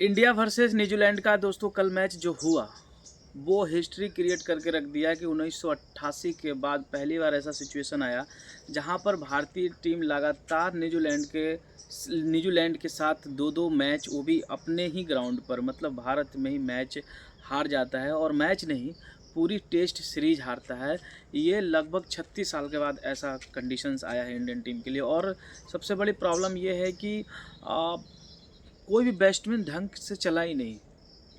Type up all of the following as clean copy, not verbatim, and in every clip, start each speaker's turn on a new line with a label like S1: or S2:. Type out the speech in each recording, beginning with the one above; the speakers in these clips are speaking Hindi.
S1: इंडिया वर्सेस न्यूजीलैंड का दोस्तों कल मैच जो हुआ वो हिस्ट्री क्रिएट करके रख दिया कि 1988 के बाद पहली बार ऐसा सिचुएशन आया जहां पर भारतीय टीम लगातार न्यूजीलैंड के साथ दो दो मैच, वो भी अपने ही ग्राउंड पर, मतलब भारत में ही मैच हार जाता है। और मैच नहीं, पूरी टेस्ट सीरीज हारता है। ये लगभग 36 साल के बाद ऐसा कंडीशंस आया है इंडियन टीम के लिए। और सबसे बड़ी प्रॉब्लम ये है कि कोई भी बैट्समैन ढंग से चला ही नहीं,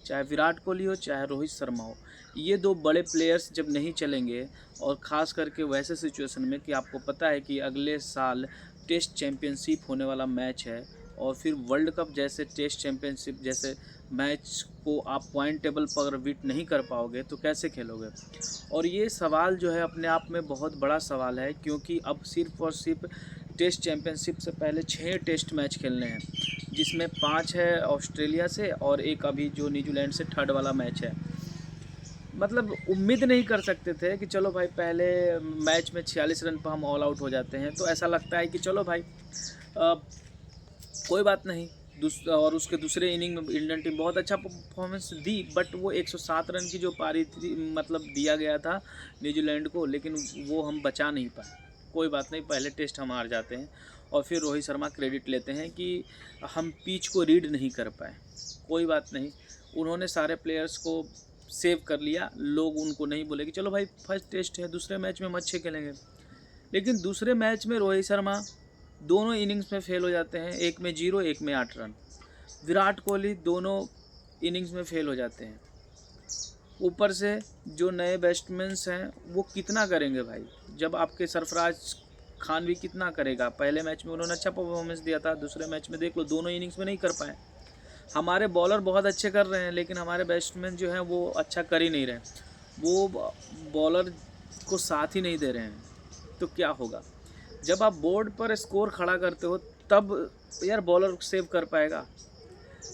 S1: चाहे विराट कोहली हो चाहे रोहित शर्मा हो। ये दो बड़े प्लेयर्स जब नहीं चलेंगे, और ख़ास करके वैसे सिचुएशन में कि आपको पता है कि अगले साल टेस्ट चैंपियनशिप होने वाला मैच है, और फिर वर्ल्ड कप जैसे टेस्ट चैंपियनशिप जैसे मैच को आप पॉइंट टेबल पर अगर बीट नहीं कर पाओगे तो कैसे खेलोगे। और ये सवाल जो है अपने आप में बहुत बड़ा सवाल है, क्योंकि अब सिर्फ और सिर्फ टेस्ट चैंपियनशिप से पहले 6 टेस्ट मैच खेलने हैं, जिसमें 5 है ऑस्ट्रेलिया से और एक अभी जो न्यूजीलैंड से थर्ड वाला मैच है। मतलब उम्मीद नहीं कर सकते थे कि चलो भाई पहले मैच में 46 रन पर हम ऑल आउट हो जाते हैं, तो ऐसा लगता है कि चलो भाई कोई बात नहीं। और उसके दूसरे इनिंग में इंडियन टीम बहुत अच्छा परफॉर्मेंस दी, बट वो 107 रन की जो पारी थी, मतलब दिया गया था न्यूजीलैंड को, लेकिन वो हम बचा नहीं पाए। कोई बात नहीं, पहले टेस्ट हम हार जाते हैं। और फिर रोहित शर्मा क्रेडिट लेते हैं कि हम पिच को रीड नहीं कर पाए। कोई बात नहीं, उन्होंने सारे प्लेयर्स को सेव कर लिया। लोग उनको नहीं बोले कि चलो भाई फर्स्ट टेस्ट है, दूसरे मैच में हम अच्छे खेलेंगे। लेकिन दूसरे मैच में रोहित शर्मा दोनों इनिंग्स में फेल हो जाते हैं, एक में 0 एक में 8 रन। विराट कोहली दोनों इनिंग्स में फेल हो जाते हैं। ऊपर से जो नए बैट्समैन हैं वो कितना करेंगे भाई, जब आपके सरफराज खान भी कितना करेगा। पहले मैच में उन्होंने अच्छा परफॉर्मेंस दिया था, दूसरे मैच में देख लो दोनों इनिंग्स में नहीं कर पाए। हमारे बॉलर बहुत अच्छे कर रहे हैं, लेकिन हमारे बैट्समैन जो हैं वो अच्छा कर ही नहीं रहे, वो बॉलर को साथ ही नहीं दे रहे हैं। तो क्या होगा, जब आप बोर्ड पर स्कोर खड़ा करते हो तब यार बॉलर सेव कर पाएगा।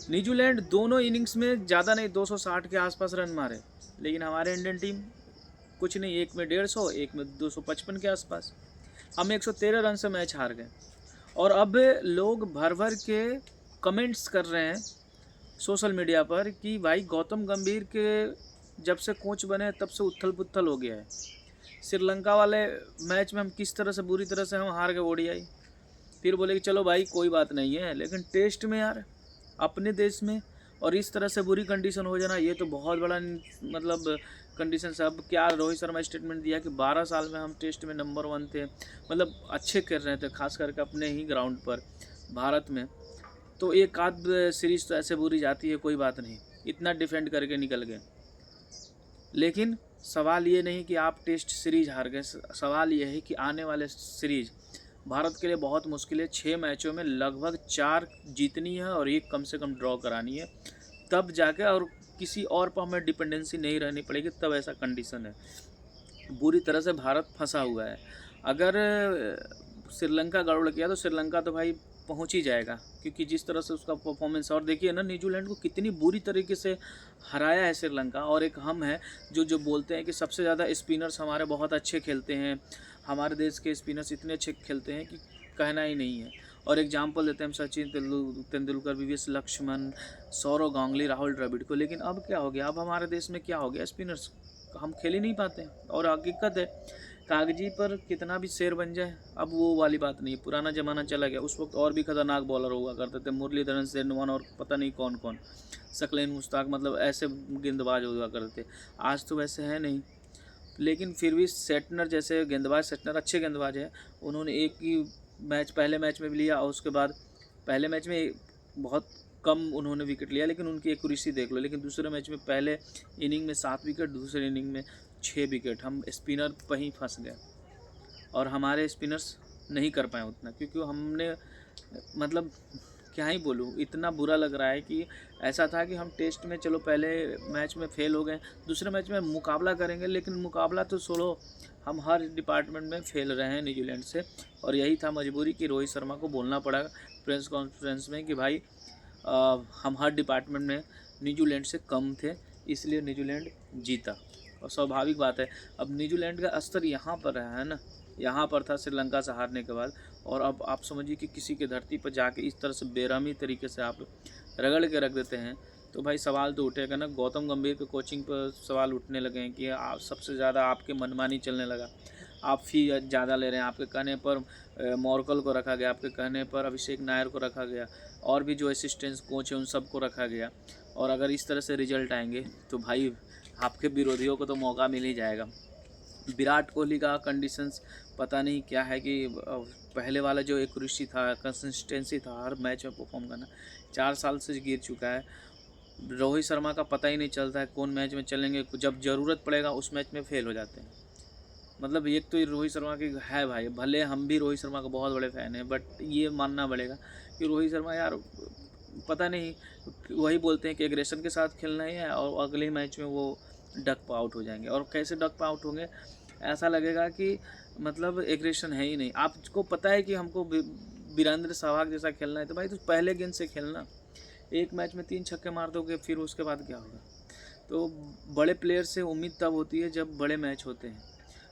S1: न्यूजीलैंड दोनों इनिंग्स में ज़्यादा नहीं 260 के आसपास रन मारे, लेकिन हमारे इंडियन टीम कुछ नहीं, एक में 150 एक में 255 के आसपास। हम 113 रन से मैच हार गए। और अब लोग भर भर के कमेंट्स कर रहे हैं सोशल मीडिया पर कि भाई गौतम गंभीर के जब से कोच बने तब से उथल पुथल हो गया है। श्रीलंका वाले मैच में हम किस तरह से बुरी तरह से हम हार गए ओडीआई, फिर बोले कि चलो भाई कोई बात नहीं है। लेकिन टेस्ट में यार अपने देश में और इस तरह से बुरी कंडीशन हो जाना, ये तो बहुत बड़ा मतलब कंडीशन से। अब क्या रोहित शर्मा स्टेटमेंट दिया कि 12 साल में हम टेस्ट में नंबर 1 थे, मतलब अच्छे कर रहे थे, खास करके अपने ही ग्राउंड पर भारत में। तो एक आध सीरीज तो ऐसे बुरी जाती है, कोई बात नहीं, इतना डिफेंड करके निकल गए। लेकिन सवाल ये नहीं कि आप टेस्ट सीरीज हार गए, सवाल ये है कि आने वाले सीरीज भारत के लिए बहुत मुश्किल है। 6 मैचों में लगभग 4 जीतनी है और 1 कम से कम ड्रॉ करानी है, तब जाके, और किसी और पर हमें डिपेंडेंसी नहीं रहनी पड़ेगी, तब ऐसा कंडीशन है। बुरी तरह से भारत फंसा हुआ है। अगर श्रीलंका गड़बड़ किया तो श्रीलंका तो भाई पहुंच ही जाएगा, क्योंकि जिस तरह से उसका परफॉर्मेंस, और देखिए ना न्यूजीलैंड को कितनी बुरी तरीके से हराया है श्रीलंका। और एक हम हैं जो बोलते हैं कि सबसे ज़्यादा स्पिनर्स हमारे बहुत अच्छे खेलते हैं, हमारे देश के स्पिनर्स इतने अच्छे खेलते हैं कि कहना ही नहीं है। और एग्जाम्पल देते हैं हम सचिन तेंदुलकर, वीवीएस लक्ष्मण, सौरव गांगुली, राहुल द्रविड़ को। लेकिन अब क्या हो गया, अब हमारे देश में क्या हो गया, स्पिनर्स हम खेल ही नहीं पाते हैं। और हकीकत है, कागजी पर कितना भी शेर बन जाए अब वो वाली बात नहीं है, पुराना ज़माना चला गया। उस वक्त और भी खतरनाक बॉलर हुआ करते थे, मुरलीधरन, सेनवन और पता नहीं कौन कौन, सकलेन मुश्ताक, मतलब ऐसे गेंदबाज हुआ करते थे। आज तो वैसे है नहीं। लेकिन फिर भी सेटनर जैसे गेंदबाज, सेटनर अच्छे गेंदबाज हैं, उन्होंने एक ही मैच पहले मैच में भी लिया, और उसके बाद पहले मैच में बहुत कम उन्होंने विकेट लिया, लेकिन उनकी एक्यूरेसी देख लो। लेकिन दूसरे मैच में पहले इनिंग में 7 विकेट, दूसरे इनिंग में 6 विकेट। हम स्पिनर पर ही फंस गए, और हमारे स्पिनर्स नहीं कर पाए उतना, क्योंकि हमने, मतलब क्या ही बोलूँ, इतना बुरा लग रहा है कि ऐसा था कि हम टेस्ट में चलो पहले मैच में फेल हो गए, दूसरे मैच में मुकाबला करेंगे, लेकिन मुकाबला तो छोड़ो, हम हर डिपार्टमेंट में फेल रहे हैं न्यूजीलैंड से। और यही था मजबूरी कि रोहित शर्मा को बोलना पड़ा प्रेस कॉन्फ्रेंस में कि भाई हम हर डिपार्टमेंट में न्यूजीलैंड से कम थे, इसलिए न्यूजीलैंड जीता। और स्वाभाविक बात है, अब न्यूजीलैंड का स्तर यहाँ पर रहा है ना, यहाँ पर था श्रीलंका से हारने के बाद। और अब आप समझिए कि किसी के धरती पर जाके इस तरह से बेरहमी तरीके से आप रगड़ के रख देते हैं, तो भाई सवाल तो उठेगा ना। गौतम गंभीर के कोचिंग पर सवाल उठने लगे हैं कि आप सबसे ज़्यादा आपके मनमानी चलने लगा, आप फ़ी ज़्यादा ले रहे हैं। आपके कहने पर मोरकल को रखा गया, आपके कहने पर अभिषेक नायर को रखा गया, और भी जो असिस्टेंट कोच हैं उन सबको रखा गया। और अगर इस तरह से रिजल्ट आएंगे तो भाई आपके विरोधियों को तो मौका मिल ही जाएगा। विराट कोहली का कंडीशंस पता नहीं क्या है कि पहले वाला जो एक्यूरेसी था, कंसिस्टेंसी था हर मैच में परफॉर्म करना, 4 साल से गिर चुका है। रोहित शर्मा का पता ही नहीं चलता है कौन मैच में चलेंगे, जब ज़रूरत पड़ेगा उस मैच में फेल हो जाते हैं। मतलब एक तो रोहित शर्मा की है भाई, भले हम भी रोहित शर्मा का बहुत बड़े फ़ैन हैं, बट ये मानना पड़ेगा कि रोहित शर्मा यार पता नहीं, वही बोलते हैं कि एग्रेशन के साथ खेलना ही है, और अगले मैच में वो डक आउट हो जाएंगे। और कैसे डक आउट होंगे, ऐसा लगेगा कि मतलब एग्रेशन है ही नहीं। आपको पता है कि हमको वीरेंद्र सहवाग जैसा खेलना है, तो भाई तो पहले गेंद से खेलना। एक मैच में 3 छक्के मार दोगे, फिर उसके बाद क्या होगा। तो बड़े प्लेयर से उम्मीद तब होती है जब बड़े मैच होते हैं।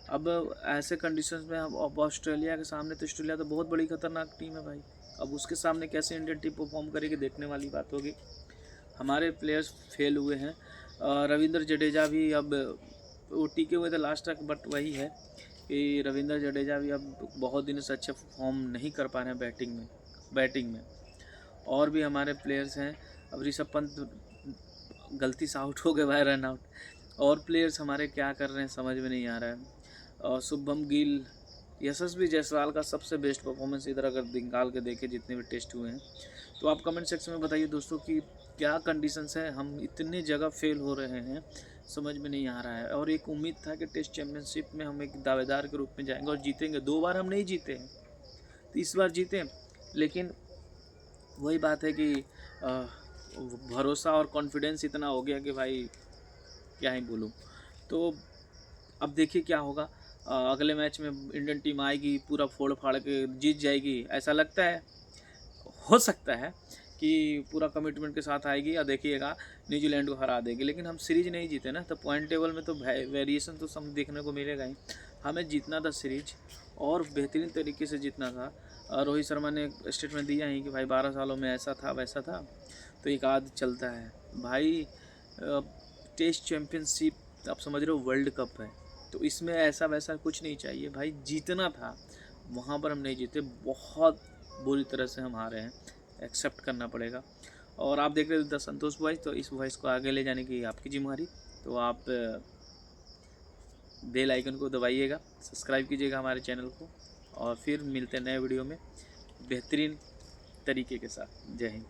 S1: अब ऐसे कंडीशंस में अब ऑस्ट्रेलिया के सामने, तो ऑस्ट्रेलिया तो बहुत बड़ी खतरनाक टीम है भाई। अब उसके सामने कैसे इंडियन टीम परफॉर्म करेगी, देखने वाली बात होगी। हमारे प्लेयर्स फेल हुए हैं। रविंद्र जडेजा भी अब वो टिके हुए थे लास्ट तक, बट वही है कि रविंद्र जडेजा भी अब बहुत दिनों से अच्छे फॉर्म नहीं कर पा रहे हैं बैटिंग में। और भी हमारे प्लेयर्स हैं। अब ऋषभ पंत गलती से आउट हो गए भाई, रन आउट। और प्लेयर्स हमारे क्या कर रहे हैं समझ में नहीं आ रहा है। और शुभम गिल, यशस्वी जायसवाल का सबसे बेस्ट परफॉर्मेंस इधर अगर निकाल के देखें जितने भी टेस्ट हुए हैं। तो आप कमेंट सेक्शन में बताइए दोस्तों कि क्या कंडीशंस हैं, हम इतने जगह फेल हो रहे हैं, समझ में नहीं आ रहा है। और एक उम्मीद था कि टेस्ट चैम्पियनशिप में हम एक दावेदार के रूप में जाएंगे और जीतेंगे। 2 बार हम नहीं जीते हैं, तो इस बार जीते। लेकिन वही बात है कि भरोसा और कॉन्फिडेंस इतना हो गया कि भाई क्या ही बोलूँ। तो अब देखिए क्या होगा। अगले मैच में इंडियन टीम आएगी, पूरा फोड़ फाड़ के जीत जाएगी, ऐसा लगता है। हो सकता है कि पूरा कमिटमेंट के साथ आएगी और देखिएगा न्यूजीलैंड को हरा देगी। लेकिन हम सीरीज नहीं जीते ना, तो पॉइंट टेबल में तो वेरिएशन तो सब देखने को मिलेगा ही। हमें जीतना था सीरीज, और बेहतरीन तरीके से जीतना था। रोहित शर्मा ने स्टेटमेंट दिया है कि भाई 12 सालों में ऐसा था वैसा था, तो एक आध चलता है भाई। टेस्ट चैम्पियनशिप आप समझ रहे हो वर्ल्ड कप है, तो इसमें ऐसा वैसा कुछ नहीं चाहिए भाई, जीतना था। वहाँ पर हम नहीं जीते, बहुत बुरी तरह से हम हारे हैं, एक्सेप्ट करना पड़ेगा। और आप देख रहे थे द संतोष वॉइस, तो इस वॉइस को आगे ले जाने की आपकी जिम्मेदारी। तो आप बेल आइकन को दबाइएगा, सब्सक्राइब कीजिएगा हमारे चैनल को, और फिर मिलते हैं नए वीडियो में बेहतरीन तरीके के साथ। जय हिंद।